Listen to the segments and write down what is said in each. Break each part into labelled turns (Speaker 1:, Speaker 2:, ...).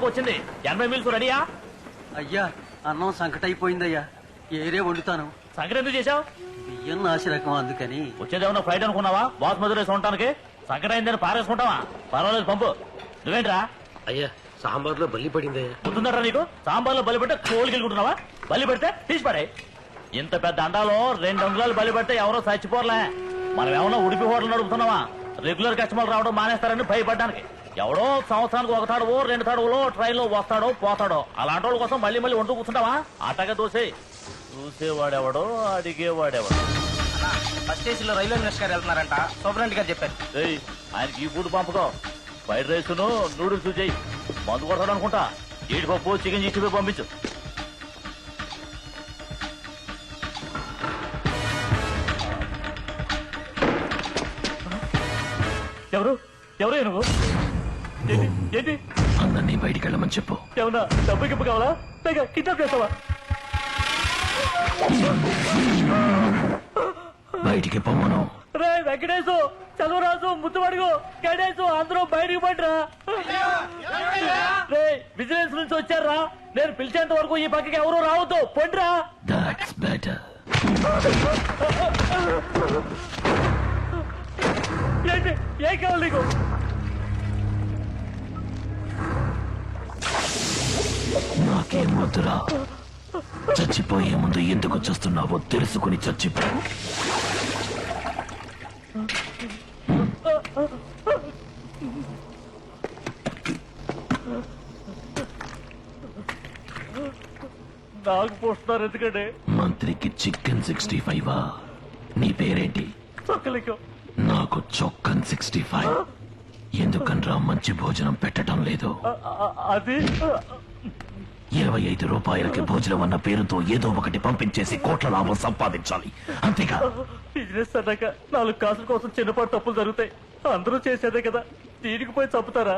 Speaker 1: వరకు వచ్చింది. 80 మీల్స్ రెడీయా?
Speaker 2: అయ్యా అన్నం సంకటైపోయిందయ్యా. ఏరే వండుతాను.
Speaker 1: సంగతి ఎందుకు చేశావు?
Speaker 2: బియ్యం నాసి రకం అందుకని.
Speaker 1: వచ్చేదేమన్నా ఫ్లైట్ అనుకున్నావా? బాస్మతి రైస్ ఉండటానికి సంకట అయిందని పారేసుకుంటావా? పర్వాలేదు పంపు. నువ్వేంట్రా?
Speaker 3: అయ్యా సాంబార్లో బల్లి పడింది.
Speaker 1: గుర్తుందరా నీకు? సాంబార్లో బలి పెడితే కోలికి వెళ్ళుకుంటున్నావా? బలి పెడితే తీసి పడే. ఇంత పెద్ద అండాలో 2 అంగుళాలు బలి పెడితే ఎవరో చచ్చిపోర్లే. మనం ఏమన్నా ఉడిపి హోటల్ నడుపుతున్నావా? రెగ్యులర్ కస్టమర్లు రావడం మానేస్తారని భయపడ్డానికి. ఎవడో సంవత్సరానికి 1 తడవో 2 తడవలో ట్రైన్ లో వస్తాడో పోతాడో అలాంటి వాళ్ళ కోసం మళ్ళీ మళ్ళీ వంటూ కూర్చుంటావా? ఆటగా దోసే. చూసేవాడెవడో అడిగేవాడెవడో.
Speaker 4: ఫస్ట్ ఏసీలో రైల్వే మినిస్టర్ గారు వెళ్తున్నారంట. సూపరింటెండెంట్ గారు చెప్పారు.
Speaker 1: ఆయనకి ఈ ఫుడ్ పంపుకో. ఫ్రైడ్ రైస్ నూడిల్స్ చేయి. మందు కొడతాడు అనుకుంటా. జీడిపప్పు చికెన్ చేసి పంపించు. ఎవరు ఎవరు నువ్వు? ఏంటి
Speaker 3: అందరినీ బయటికి వెళ్ళమని చెప్పు.
Speaker 1: ఏమన్నా డబ్బు గిప్పు కావాలా? పైగా కిడ్నాప్ చేస్తావా?
Speaker 3: బయటికి పొమ్మను.
Speaker 1: రే వెంకటేశు, చదువురాజు, ముద్దుమడుగు, గణేశు అందరూ బయటికి పడరా. రే విజిలెన్స్ నుంచి వచ్చారా? నేను పిలిచేంత వరకు ఈ పక్కకి ఎవరు రావద్దు. పొండ్రా.
Speaker 3: That's better.
Speaker 1: ఏంటి ఏం కావాలి నీకు?
Speaker 3: నాకేం వద్దురా. చచ్చిపోయే ముందు ఎందుకు చస్తున్నావో తెలుసుకుని చచ్చిపో.
Speaker 1: నాకు పోస్తున్నారు ఎందుకంటే?
Speaker 3: మంత్రికి చికెన్ 65. నీ పేరేంటి?
Speaker 1: చొక్కలికో.
Speaker 3: నాకు చొక్కన్ 65. ఎందుకనరా మంచి భోజనం పెట్టడం లేదు?
Speaker 1: అది
Speaker 3: 25 రూపాయలకి భోజనం అన్న పేరుతో ఏదో ఒకటి పంపించేసి కోట్ల లాభం సంపాదించాలి, అంతేగా?
Speaker 1: బిజినెస్ అన్నాక 4 కాసుల కోసం చిన్నపాటు తప్పులు జరుగుతాయి. అందరూ చేసేదే కదా, దీనికి పోయి చంపుతారా?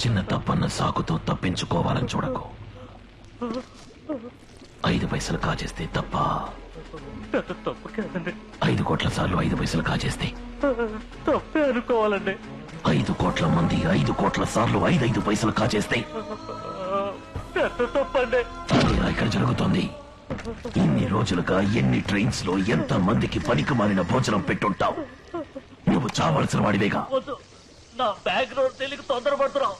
Speaker 3: చిన్న తప్పన్న సాకుతో తప్పించుకోవాలని చూడకు. 5 పైసలు కాజేస్తే తప్ప.
Speaker 1: తప్పు కాదండి.
Speaker 3: 5 కోట్ల సార్లు 5 పైసలు కాజేస్తే
Speaker 1: తప్పే అనుకోవాలండి.
Speaker 3: 5 కోట్ల మంది 5 కోట్ల సార్లు 5 పైసలు కాజేస్తే
Speaker 1: తప్పండి.
Speaker 3: అదేలా ఇక్కడ జరుగుతోంది. ఇన్ని రోజులుగా ఎన్ని ట్రైన్స్ లో ఎంత మందికి పనికి మారిన భోజనం పెట్టుంటావు. నువ్వు చావాల్సిన వాడివేగా.
Speaker 1: వద్దు, నా బ్యాక్గ్రౌండ్ తెలియక తొందరపడుతున్నావు.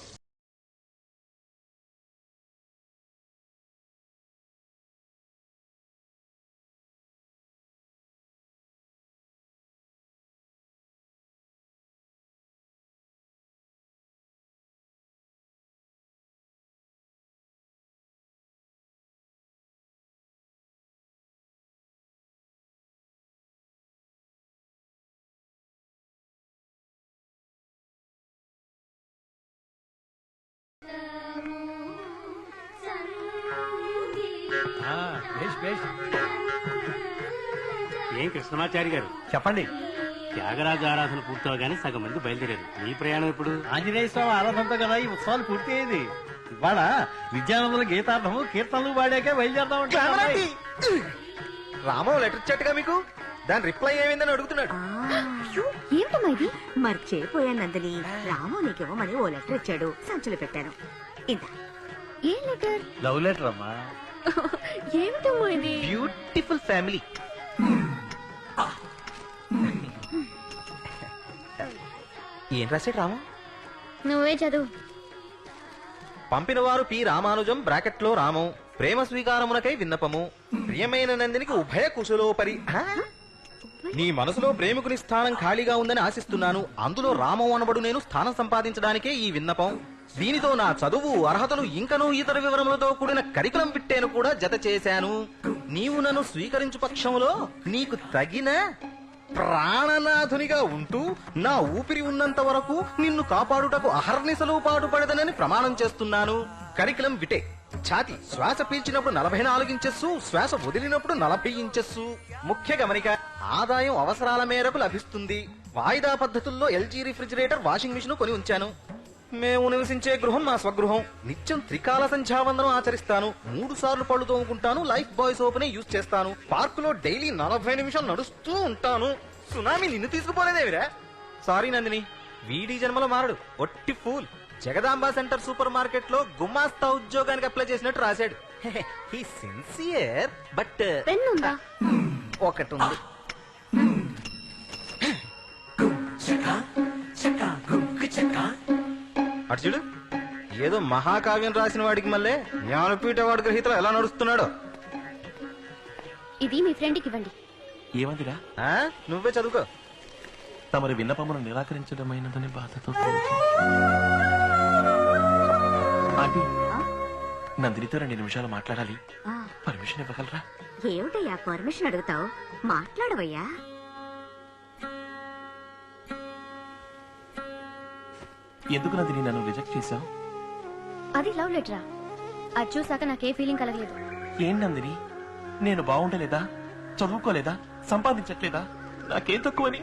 Speaker 5: ఏం కృష్ణమాచారి గారు చెప్పండి. త్యాగరాజు ఆరాధన పూర్తవగానే సగం మంది బయలుదేరారు. మీ ప్రయాణం ఎప్పుడు?
Speaker 2: ఆంజనేయ స్వామి ఆరాధనతో కదా ఈ ఉత్సవాలు పూర్తి అయ్యేది. ఇవాళ విద్యానందుల గీతార్థము కీర్తనలు పాడాకే బయలుదేరదామంటే.
Speaker 4: రామో లెటర్ ఇచ్చాట్టుగా మీకు, దాని రిప్లై ఏమైందని అడుగుతున్నాడు.
Speaker 6: ఏమిటమ్మా ఇది? మర్చిపోయాను నందిని. రాము నీకేమోమని ఓ లెటర్ ఇచ్చాడు, సంచులు పెట్టాను. ఇందా. ఏం లెటర్?
Speaker 2: లవ్ లెటర్ అమ్మా.
Speaker 6: ఏమిటమ్మా ఇది?
Speaker 4: Beautiful family. ఏం రాశాడు రాము?
Speaker 6: నువ్వే చదువు.
Speaker 4: పంపిన వారు పి రామానుజం బ్రాకెట్లో రామం. ప్రేమ స్వీకారమునకై విన్నపము. ప్రియమైన నందినికి ఉభయ కుశలోపరి. నీ మనసులో ప్రేమికుని స్థానం ఖాళీగా ఉందని ఆశిస్తున్నాను. అందులో రామం అనబడు నేను స్థానం సంపాదించడానికే ఈ విన్నపం. దీనితో నా చదువు అర్హతలు ఇంకనూ ఇతర వివరములతో కూడిన కరికులం పిట్టేను కూడా జత చేశాను. నీవు నన్ను స్వీకరించు పక్షంలో నీకు తగిన ప్రాణనాథునిగా ఉంటూ నా ఊపిరి ఉన్నంత వరకు నిన్ను కాపాడుటకు అహర్నిశలు పాటుపడదనని ప్రమాణం చేస్తున్నాను. కరికులం విటే. ఛాతి శ్వాస పీల్చినప్పుడు 44 ఇంచెస్సు, శ్వాస వదిలినప్పుడు 40 ఇంచెస్సు. ముఖ్య గమనిక, ఆదాయం అవసరాల మేరకు లభిస్తుంది. వాయిదా పద్ధతుల్లో ఎల్జీ రిఫ్రిజిరేటర్, వాషింగ్ మిషన్ కొని ఉంచాను. మేము నివసించే గృహం మా స్వగృహం. నిత్యం త్రికాల సంధ్యావందనం ఆచరిస్తాను. 3 సార్లు పళ్ళు తోముకుంటాను. లైఫ్ బాయ్ సోప్ నే యూజ్ చేస్తాను. పార్క్ లో డైలీ 40 నిమిషాలు నడుస్తూ ఉంటాను. సునామీ నిన్ను తీసుకుపోలేదేవిరా? సారీ నందిని, వీడి జన్మలో మారడు, ఒట్టి fool. Jagadamba centre super market లో గుమాస్తా ఉద్యోగానికి అప్లై చేసినట్టు రాశాడు. హీ సిన్సియర్ బట్
Speaker 6: పెన్ ఉందా?
Speaker 4: ఒకటి ఉంది. అటు చూడు, ఏదో మహాకావ్యం రాసిన వాడికి మళ్ళీ జ్ఞానపీఠ వాడి గ్రహీతలు ఎలా నడుస్తున్నాడో.
Speaker 6: ఇది మీ ఫ్రెండ్కి ఇవ్వండి.
Speaker 3: ఏమందిరా?
Speaker 4: ఆ? నువ్వే చదువుకో.
Speaker 3: తమరి విన్నపమును నిరాకరించడమైనదని బాధతో ఆంటీ, నందినితో 2 నిమిషాలు మాట్లాడాలి.
Speaker 6: ఆ,
Speaker 3: పర్మిషన్ ఇవ్వగలరా?
Speaker 6: ఏమిటయ్యా పర్మిషన్ అడుగుతావు? మాట్లాడవయ్యా.
Speaker 3: ఎందుకు నందిని నన్ను రిజెక్ట్ చేశావు?
Speaker 6: అది లవ్ లెటరా? అది చూసాక నాకే ఫీలింగ్ కలగలేదు.
Speaker 3: ఏం నందిని, నేను బాగుండలేదా, చదువుకోలేదా, సంపాదించట్లేదా, నాకేం తక్కువని?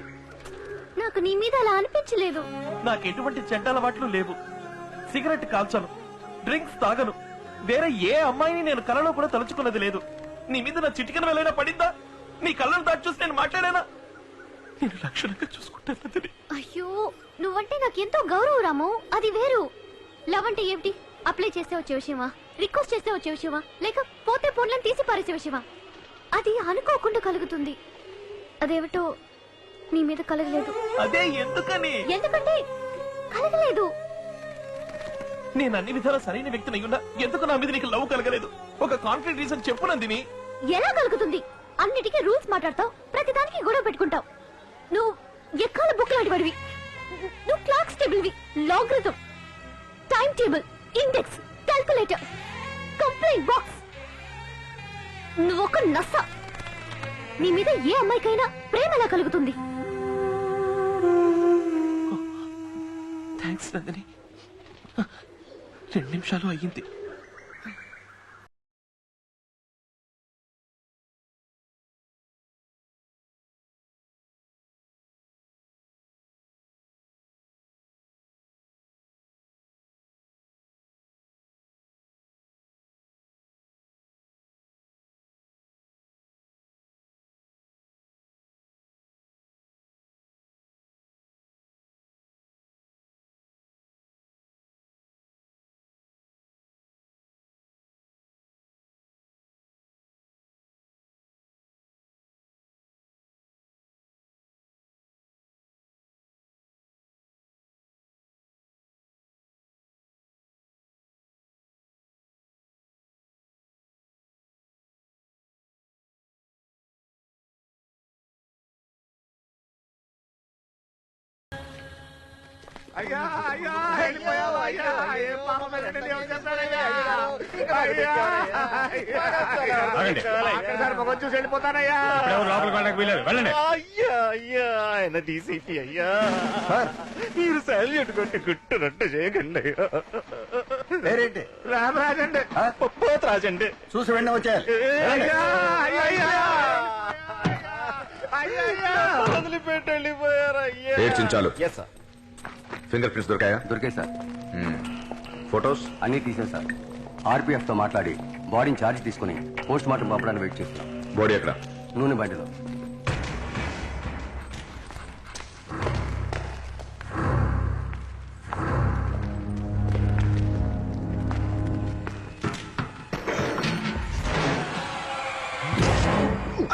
Speaker 6: నాకు నీ మీద అలా అనిపించలేదు.
Speaker 3: నాకెటువంటి చెడ్డ అలవాట్లు లేవు. సిగరెట్ కాల్చను, డ్రింక్స్ తాగను, వేరే ఏ అమ్మాయిని నేను కలలో కూడా తలుచుకున్నది లేదు. నీ మీద నా చిటికన వెళ్ళైనా పడిందా? నీ కళ్ళను దాటి చూసి నేను మాట్లాడానా? నేను లక్షణంగా చూసుకుంటాను.
Speaker 6: అయ్యో, నువ్వంటే నాకెంతో గౌరవం రాము. అది వేరు. లవ్ అంటే ఏమిటి? అప్లై చేస్తే వచ్చే విషయమా? రిక్వెస్ట్ చేస్తే వచ్చే విషయమా? లేక పోతే ఫోన్లను తీసి పారేసే విషయమా? అది అనుకోకుండా కలుగుతుంది. అదేమిటో నీ మీద కలగలేదు.
Speaker 3: అదే ఎందుకని?
Speaker 6: ఎందుకంటే కలగలేదు.
Speaker 3: నేను అన్ని విధాలా సరైన వ్యక్తిని అయ్యున్నా ఎందుకు నా మీద నీకు లవ్ కలగలేదు? ఒక కాన్ఫిడెంట్ రీజన్ చెప్పు నందిని.
Speaker 6: ఎలా కలుగుతుంది? అన్నిటికీ రూల్స్ మాట్లాడతావు, ప్రతిదానికి గొడవ పెట్టుకుంటావు. నువ్వు ఎక్కాల బుక్ లాంటి వాడివి. నువ్వు క్లాక్స్ టేబుల్వి, logarithm, time table, index, calculator, complaint box. నువ్వు ఒక నస. నీ మీద ఏ అమ్మాయికైనా ప్రేమ ఎలా కలుగుతుంది?
Speaker 3: థ్యాంక్స్ నందిని. 2 నిమిషాలు అయ్యింది.
Speaker 7: అయ్యా అయ్యా వెళ్ళిపోయావు అయ్యా ఏ పాపం ఎవరు చేస్తాడయ్యా అయ్యా మొగం చూసి వెళ్ళిపోతానయ్యా అయ్యా అయ్యా ఆయన డీసీపీ అయ్యా మీరు సాల్యూట్ కొట్టి గుట్టునట్టు చేయకండి అయ్యా.
Speaker 2: పేరేంటి?
Speaker 7: రామరాజండి, పోతరాజండి.
Speaker 2: చూసి వెంటనే వచ్చేయాలి.
Speaker 7: అయ్యా అయ్యా అయ్యా వదిలిపెట్టి వెళ్ళిపోయారు అయ్యా.
Speaker 8: ఏడ్చించాలు.
Speaker 7: Yes sir.
Speaker 8: ఫింగర్ ప్రింట్స్ దొరికాయా?
Speaker 9: దొరికాయి సార్.
Speaker 8: ఫొటోస్
Speaker 9: అన్ని తీసాం సార్. ఆర్పీఎఫ్ తో మాట్లాడి బాడీని ఛార్జ్ తీసుకుని పోస్ట్ మార్టం పంపడానికి వెయిట్ చేస్తున్నాం.
Speaker 8: బాడీ ఎక్కడ?
Speaker 9: నూనె బండిలో.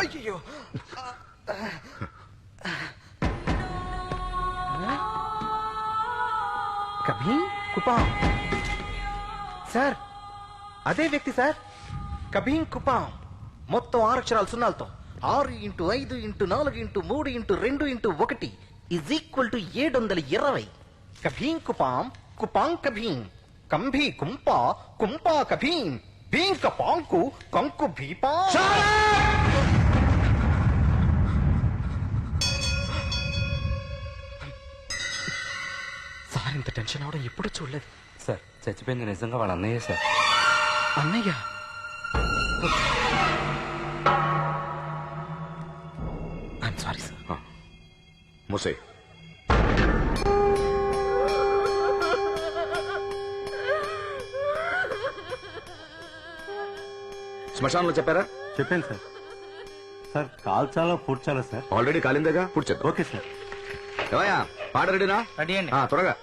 Speaker 4: అయ్యో, కభీ కుపాం సార్, అదే వ్యక్తి సార్. కభీం కుపాం మొత్తం 6 అక్షరాలు సున్నాలతో 6 × 5 × 4 × 3 × 2 × 1 ఈజ్ ఈక్వల్ టు 720. కభీం కుపాం కుపాం కభీం కంభీ కుంపా కుంపా కభీం భీం కపాంకు కంకు భీపా. సార్ ఇంత టెన్షన్ అవడం ఎప్పుడు చూడలేదు
Speaker 5: సార్. చచ్చిపోయింది నిజంగా వాళ్ళ అన్నయ్య సార్.
Speaker 4: అన్నయ్య. I'm sorry sir.
Speaker 8: ముసే. శ్మశానంలో చెప్పారా?
Speaker 5: చెప్పాను సార్. సార్ కాల్చాలో పూడ్చాలా సార్?
Speaker 8: ఆల్రెడీ కాలిందేగా, పుడిచేద్దాం.
Speaker 5: Okay sir.
Speaker 8: ఏమయ్యా పాడరెడీనా
Speaker 2: రెడీ అండి.
Speaker 8: త్వరగా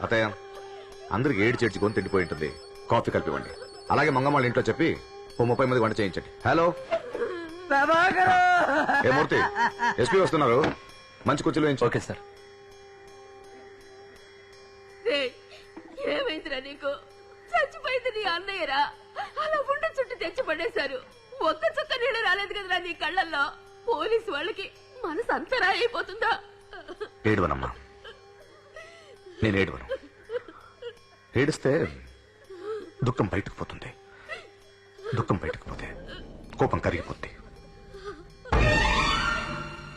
Speaker 8: అత్తయ్య అందరికి ఏడు చేర్చి గొంతు తిండిపోయి ఉంటుంది, కాఫీ కలిపివ్వండి. అలాగే మంగమ్మ ఇంట్లో చెప్పి ఓ 30 మంది వంట చేయించండి. హలో ఏ మూర్తి, ఎస్పీ వస్తున్నారు, మంచి కుర్చీలో వేయించు.
Speaker 9: Okay sir.
Speaker 6: ఏమైందిరా నీకు? చచ్చిపోయింది నీ అన్నయ్యరా. అలా ఉండ చుట్టూ తెచ్చి పడేశారు. ఒక్క చుక్క నీళ్ళు రాలేదు కదరా నీ కళ్ళల్లో. పోలీసు వాళ్ళకి మనసు అంతరా అయిపోతుందా?
Speaker 8: ఏడవనమ్మా, నేను ఏడవను. ఏడిస్తే దుఃఖం బయటకు పోతుంది, దుఃఖం బయటకు పోతే కోపం కరిగిపోద్ది.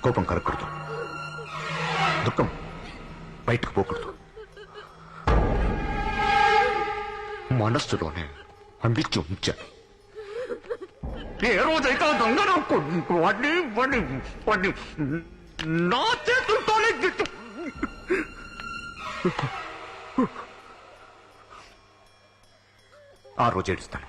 Speaker 8: కోపం కరగకూడదు, దుఃఖం బయటకు పోకూడదు. మనస్సులోనే అందించి ఉంచాను. ఏ రోజైతే దొంగ వాడిని నా చేతులతోనే ఆ రోజు ఏడుస్తాను.